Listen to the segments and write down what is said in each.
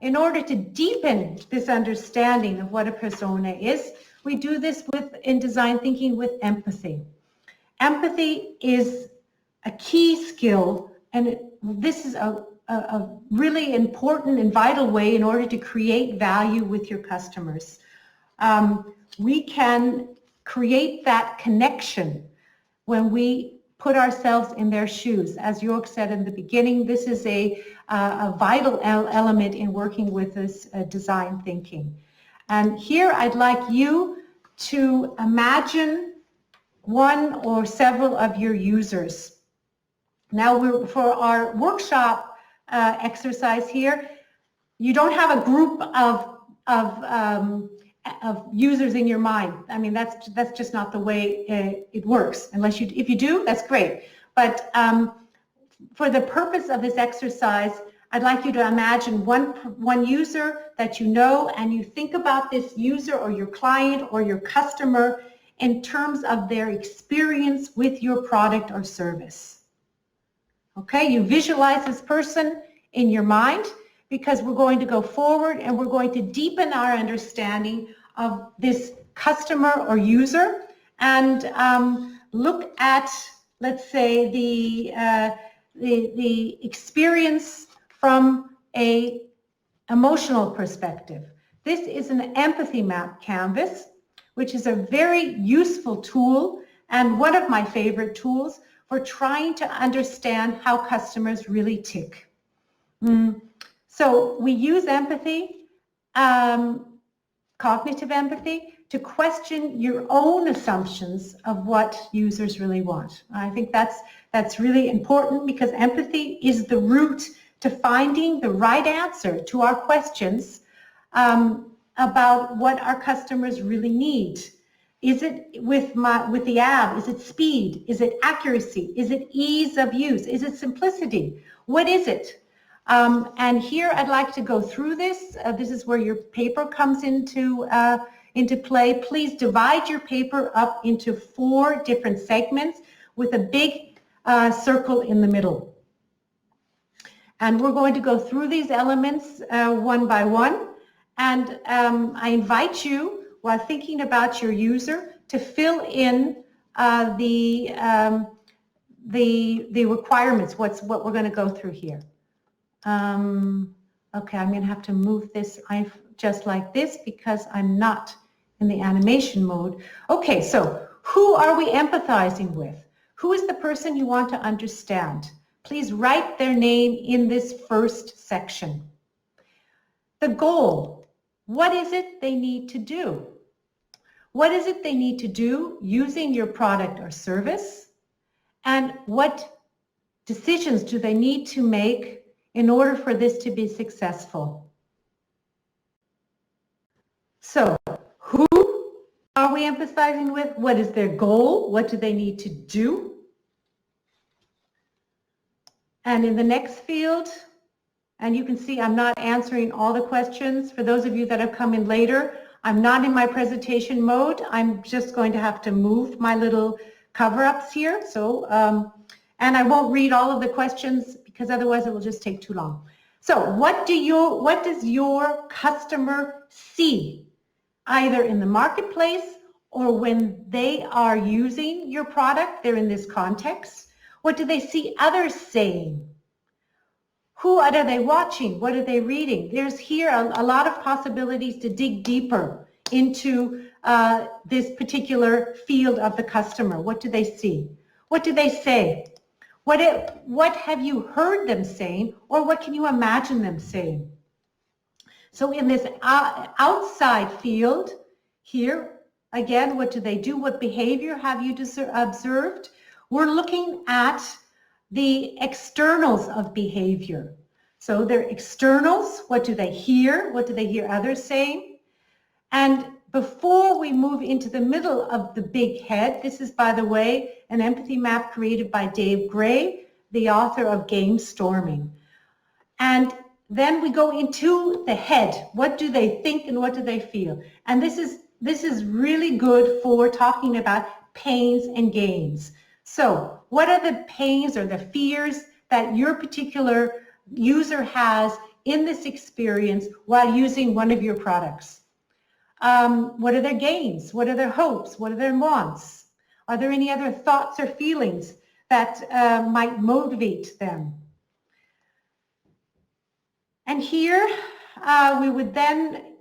in order to deepen this understanding of what a persona is, we do this in design thinking with empathy. Empathy is a key skill, and this is a really important and vital way in order to create value with your customers. We can create that connection when we put ourselves in their shoes. As Jörg said in the beginning, this is a vital element in working with this design thinking. And here I'd like you to imagine one or several of your users. Now, for our workshop exercise here, you don't have a group of users in your mind. I mean, that's just not the way it works. If you do, that's great. But for the purpose of this exercise, I'd like you to imagine one user that you know, and you think about this user or your client or your customer in terms of their experience with your product or service. Okay, you visualize this person in your mind, because we're going to go forward and we're going to deepen our understanding of this customer or user and look at, let's say, the experience from a emotional perspective. This is an empathy map canvas, which is a very useful tool and one of my favorite tools for trying to understand how customers really tick. So we use empathy, cognitive empathy, to question your own assumptions of what users really want. I think that's really important, because empathy is the route to finding the right answer to our questions about what our customers really need. Is it with the app? Is it speed? Is it accuracy? Is it ease of use? Is it simplicity? What is it? And here I'd like to go through this. This is where your paper comes into play. Please divide your paper up into 4 different segments with a big circle in the middle. And we're going to go through these elements one by one. And I invite you, while thinking about your user, to fill in the requirements, what we're going to go through here. Okay, I'm going to have to move this just like this because I'm not in the animation mode. Okay, so who are we empathizing with? Who is the person you want to understand? Please write their name in this first section. The goal. What is it they need to do? What is it they need to do using your product or service? And what decisions do they need to make in order for this to be successful? So, who are we emphasizing with? What is their goal? What do they need to do? And in the next field, and you can see I'm not answering all the questions. For those of you that have come in later, I'm not in my presentation mode. I'm just going to have to move my little cover-ups here. So, and I won't read all of the questions because otherwise it will just take too long. So what does your customer see, either in the marketplace or when they are using your product? They're in this context. What do they see others saying? Who are they watching? What are they reading? There's here a lot of possibilities to dig deeper into this particular field of the customer. What do they see? What do they say? What have you heard them saying, or what can you imagine them saying? So in this outside field here, again, what do they do? What behavior have you observed? We're looking at the externals of behavior. So they're externals. What do they hear? What do they hear others saying? And before we move into the middle of the big head, this is, by the way, an empathy map created by Dave Gray, the author of Game Storming. And then we go into the head. What do they think and what do they feel? And this is really good for talking about pains and gains. So what are the pains or the fears that your particular user has in this experience while using one of your products. What are their gains? What are their hopes? What are their wants? Are there any other thoughts or feelings that might motivate them? And here we would then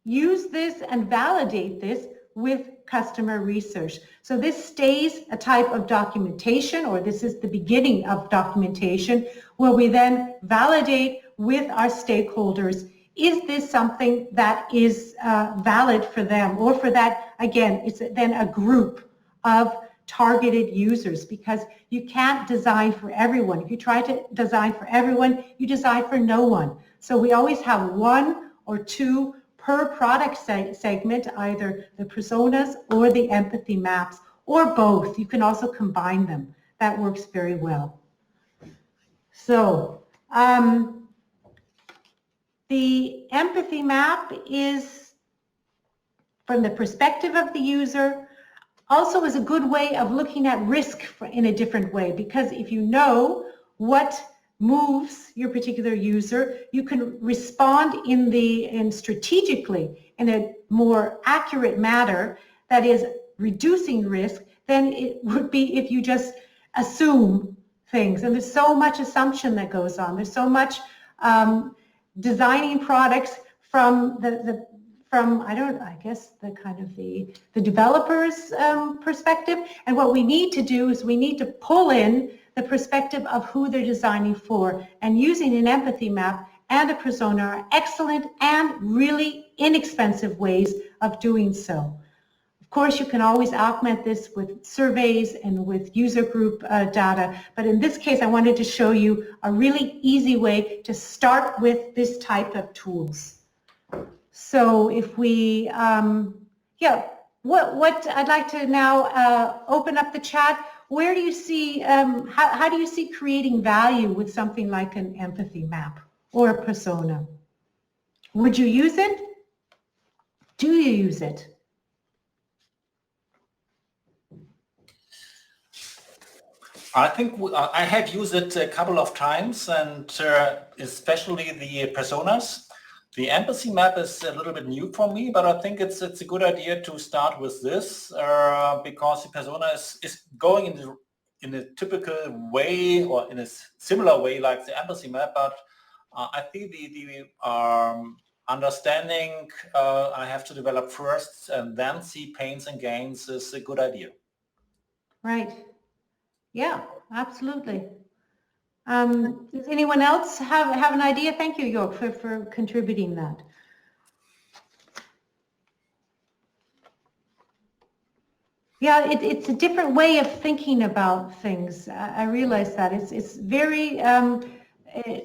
use this and validate this with customer research. So this stays a type of documentation, or this is the beginning of documentation, where we then validate with our stakeholders, is this something that is valid for them, or for that, again, it's then a group of targeted users, because you can't design for everyone. If you try to design for everyone, you design for no one. So we always have one or two per product segment, either the personas or the empathy maps, or both. You can also combine them. That works very well. So the empathy map is from the perspective of the user, also is a good way of looking at risk in a different way, because if you know what moves your particular user, you can respond in strategically in a more accurate manner that is reducing risk than it would be if you just assume things. And there's so much assumption that goes on. There's so much designing products from the developer's perspective. And what we need to do is we need to pull in the perspective of who they're designing for. And using an empathy map and a persona are excellent and really inexpensive ways of doing so. Of course, you can always augment this with surveys and with user group data, but in this case, I wanted to show you a really easy way to start with this type of tools. So if we, what I'd like to now open up the chat. Where do you see, how do you see creating value with something like an empathy map or a persona? Would you use it? Do you use it? I think I have used it a couple of times, and especially the personas. The empathy map is a little bit new for me, but I think it's a good idea to start with this because the persona is going in a typical way or in a similar way like the empathy map, but I think the understanding I have to develop first and then see pains and gains is a good idea. Right. Yeah, absolutely. Does anyone else have an idea? Thank you, Jörg, for contributing that. Yeah, it's a different way of thinking about things. I realize that it's very.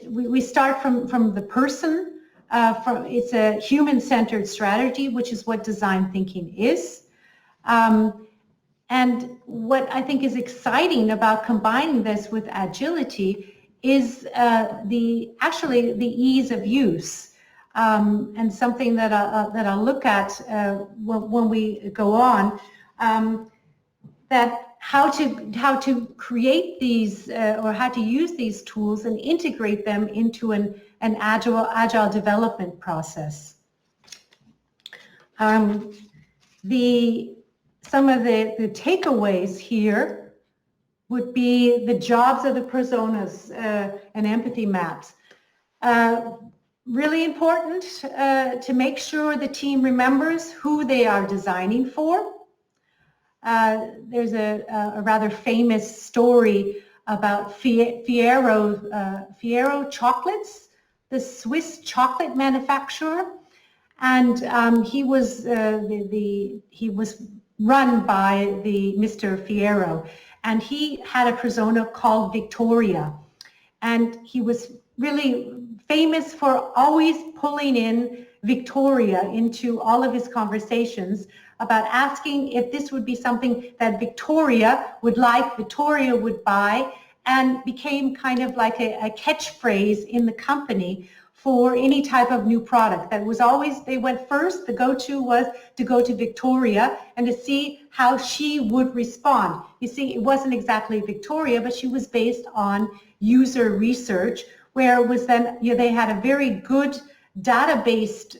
We start from the person. It's a human-centered strategy, which is what design thinking is. And what I think is exciting about combining this with agility is the ease of use, and something that I'll look at when we go on, that how to create these or how to use these tools and integrate them into an agile development process. Some of the takeaways here would be the jobs of the personas and empathy maps. Really important to make sure the team remembers who they are designing for. There's a rather famous story about Fiero chocolates, the Swiss chocolate manufacturer, and he was run by the Mr. Fiero, and he had a persona called Victoria, and he was really famous for always pulling in Victoria into all of his conversations about asking if this would be something that Victoria would like, Victoria would buy, and became kind of like a catchphrase in the company for any type of new product. That was always, they went first, the go-to was to go to Victoria and to see how she would respond. You see, it wasn't exactly Victoria, but she was based on user research, where it was then, they had a very good data-based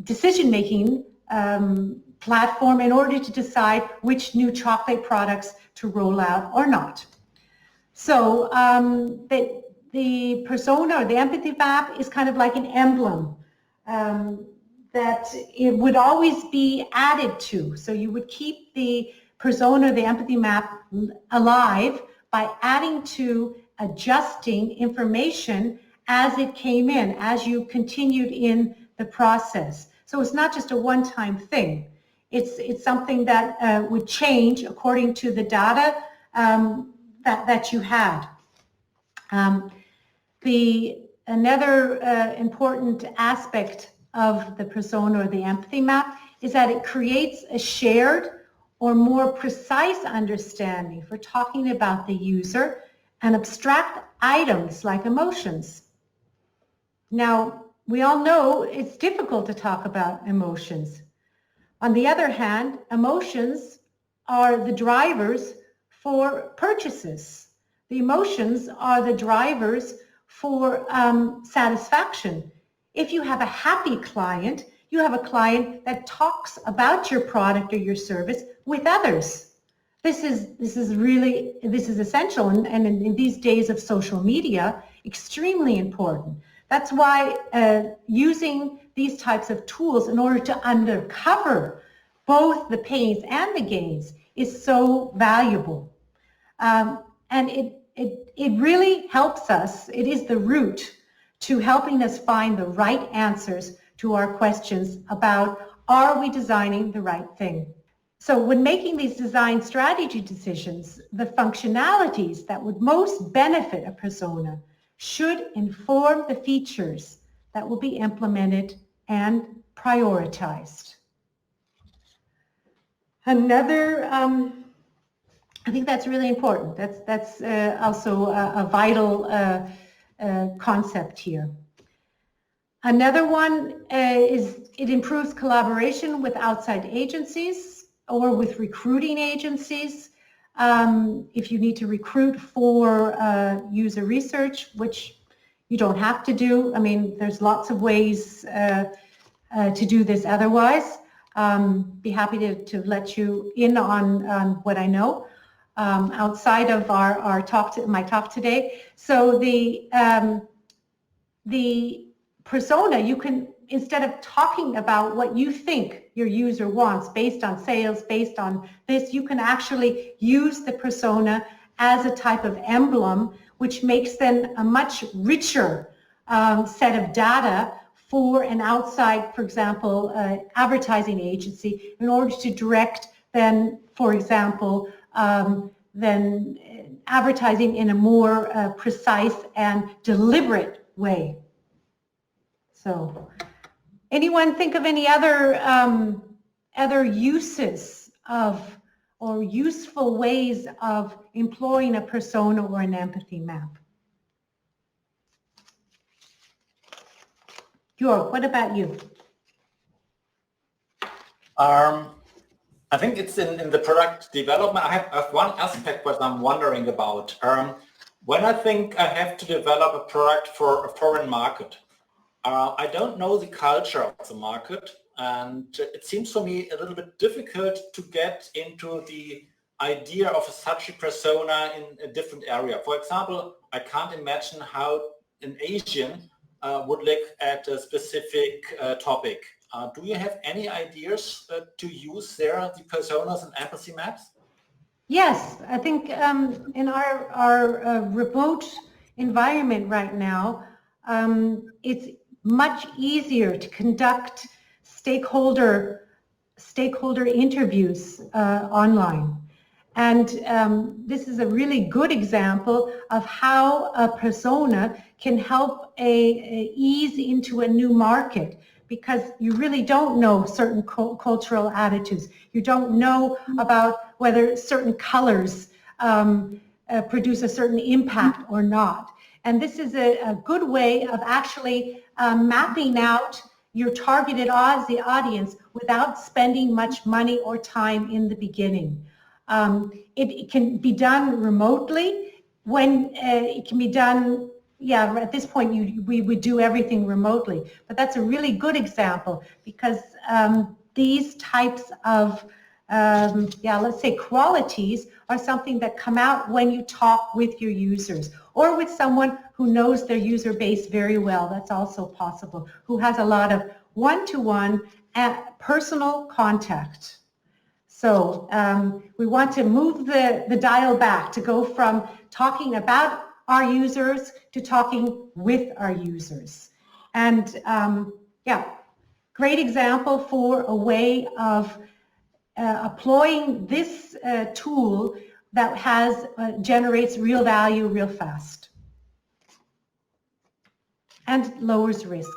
decision-making platform in order to decide which new chocolate products to roll out or not. So the persona or the empathy map is kind of like an emblem that it would always be added to. So you would keep the persona, the empathy map alive by adding to, adjusting information as it came in, as you continued in the process. So it's not just a one-time thing. It's something that would change according to the data that you had. Another important aspect of the persona or the empathy map is that it creates a shared or more precise understanding for talking about the user and abstract items like emotions. Now, we all know it's difficult to talk about emotions. On the other hand, emotions are the drivers for purchases. The emotions are the drivers for satisfaction. If you have a happy client, you have a client that talks about your product or your service with others. This is essential, and in these days of social media, extremely important. That's why using these types of tools in order to uncover both the pains and the gains is so valuable. And it really helps us. It is the route to helping us find the right answers to our questions about, are we designing the right thing? So when making these design strategy decisions, the functionalities that would most benefit a persona should inform the features that will be implemented and prioritized. Another, I think that's really important. That's also a vital concept here. Another one is it improves collaboration with outside agencies or with recruiting agencies. If you need to recruit for user research, which you don't have to do. I mean, there's lots of ways to do this otherwise. Be happy to let you in on what I know outside of our talk, my talk today. So the persona, you can, instead of talking about what you think your user wants based on sales, based on this, you can actually use the persona as a type of emblem, which makes then a much richer set of data for an outside, for example, advertising agency in order to direct then, for example, then advertising in a more precise and deliberate way. So, anyone think of any other other uses of or useful ways of employing a persona or an empathy map? Jörg, what about you? I think it's in the product development. I have one aspect that I'm wondering about. When I think I have to develop a product for a foreign market, I don't know the culture of the market, and it seems for me a little bit difficult to get into the idea of such a persona in a different area. For example, I can't imagine how an Asian would look at a specific topic. Do you have any ideas to use there, the personas and empathy maps? Yes, I think in our remote environment right now, it's much easier to conduct stakeholder interviews online. And this is a really good example of how a persona can help ease into a new market, because you really don't know certain cultural attitudes. You don't know about whether certain colors produce a certain impact or not. And this is a good way of actually mapping out your targeted audience without spending much money or time in the beginning. It can be done remotely. When it can be done yeah, at this point we would do everything remotely, but that's a really good example because these types of, let's say qualities are something that come out when you talk with your users or with someone who knows their user base very well. That's also possible, who has a lot of one-to-one personal contact. So we want to move the dial back to go from talking about our users to talking with our users. And great example for a way of employing this tool that has generates real value real fast and lowers risk.